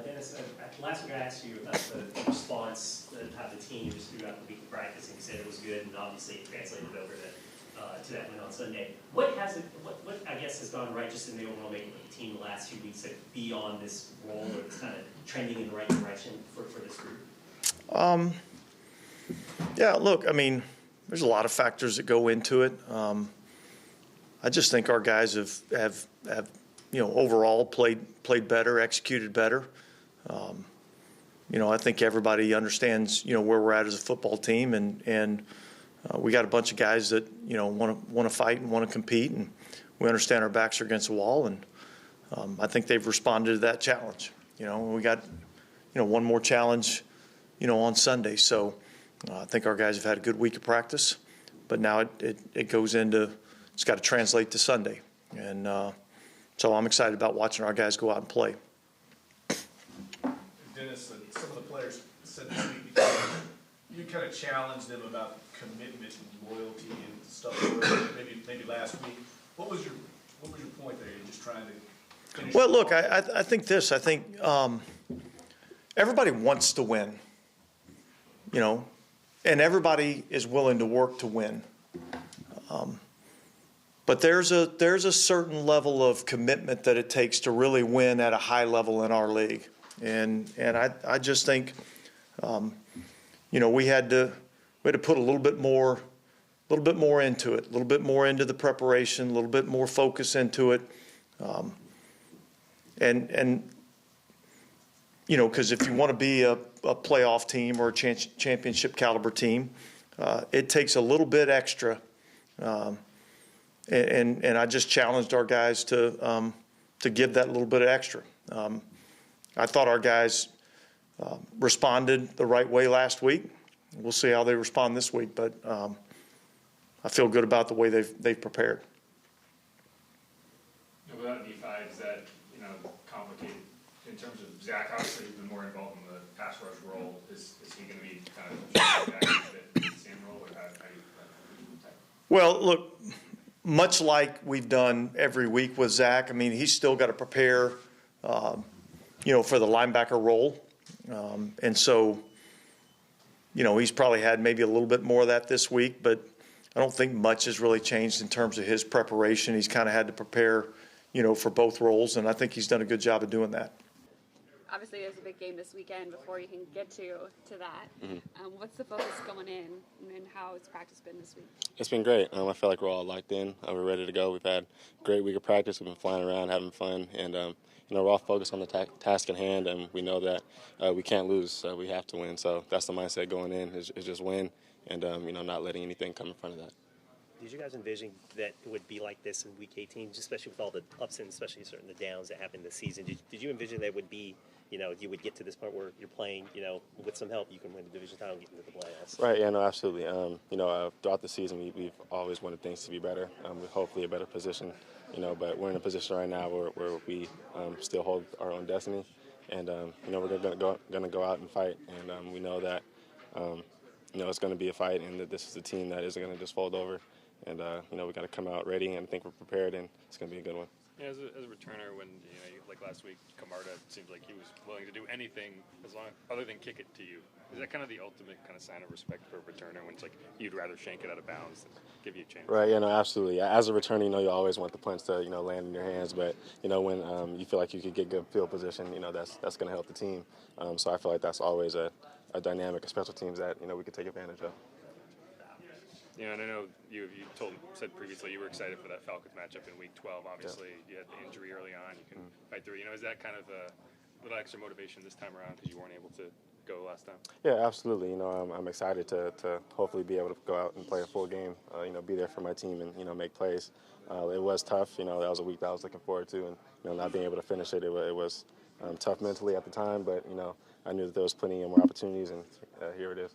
Dennis, last week I asked you about the response of the team just throughout the week of practice, and you said it was good, and obviously it translated over to that win on Sunday. What I guess has gone right just in the overall making of the team the last few weeks that beyond this role or it's kind of trending in the right direction for this group? Yeah, look, I mean, there's a lot of factors that go into it. I just think our guys have overall played better, executed better. I think everybody understands where we're at as a football team, and we got a bunch of guys that want to fight and want to compete, and we understand our backs are against the wall, and I think they've responded to that challenge. We got one more challenge on Sunday, so I think our guys have had a good week of practice, but now it goes into it's got to translate to Sunday, and so I'm excited about watching our guys go out and play. Dennis, some of the players said this week you kind of challenged them about commitment and loyalty and stuff. Maybe last week. What was your point there? You're just trying to finish. Well, look, I think this. I think everybody wants to win. And everybody is willing to work to win. But there's a certain level of commitment that it takes to really win at a high level in our league, and I just think, we had to put a little bit more into it, a little bit more into the preparation, a little bit more focus into it, because if you want to be a playoff team or a championship caliber team, it takes a little bit extra. And I just challenged our guys to give that little bit of extra. I thought our guys responded the right way last week. We'll see how they respond this week, but I feel good about the way they've prepared. Without D5, is that complicated in terms of Zach? Obviously, he's been more involved in the pass rush role. Is he going to be kind of back in the same role, or how do you? Well, look. Much like we've done every week with Zach, I mean, he's still got to prepare, for the linebacker role. And so, he's probably had maybe a little bit more of that this week, but I don't think much has really changed in terms of his preparation. He's kind of had to prepare, for both roles, and I think he's done a good job of doing that. Obviously, there's a big game this weekend before you can get to that. Mm-hmm. What's the focus going in, and how has practice been this week? It's been great. I feel like we're all locked in. We're ready to go. We've had a great week of practice. We've been flying around, having fun, and we're all focused on the task at hand, and we know that we can't lose. We have to win. So that's the mindset going in is just win, and not letting anything come in front of that. Did you guys envision that it would be like this in Week 18, especially with all the ups and especially certain the downs that happened this season? Did you envision that it would be, you would get to this point where you're playing, with some help, you can win the division title and get into the playoffs? Right, yeah, no, absolutely. Throughout the season, we've always wanted things to be better. We're hopefully a better position, but we're in a position right now where we still hold our own destiny. And, we're going to go out and fight. And we know that, it's going to be a fight and that this is a team that isn't going to just fold over. And, we got to come out ready and think we're prepared, and it's going to be a good one. Yeah, as a returner, when like last week, Camarda seemed like he was willing to do anything other than kick it to you. Is that kind of the ultimate kind of sign of respect for a returner when it's like you'd rather shank it out of bounds than give you a chance? Right. Yeah. No. Absolutely. As a returner, you always want the punch to land in your hands, but when you feel like you could get good field position, that's going to help the team. So I feel like that's always a dynamic of special teams that we could take advantage of. And I know you said previously you were excited for that Falcons matchup in Week 12. Obviously, you had the injury early on. You can fight through. Is that kind of a little extra motivation this time around because you weren't able to go last time? Yeah, absolutely. I'm excited to hopefully be able to go out and play a full game. Be there for my team and make plays. It was tough. That was a week that I was looking forward to, and not being able to finish it. It was tough mentally at the time, but I knew that there was plenty of more opportunities, and here it is.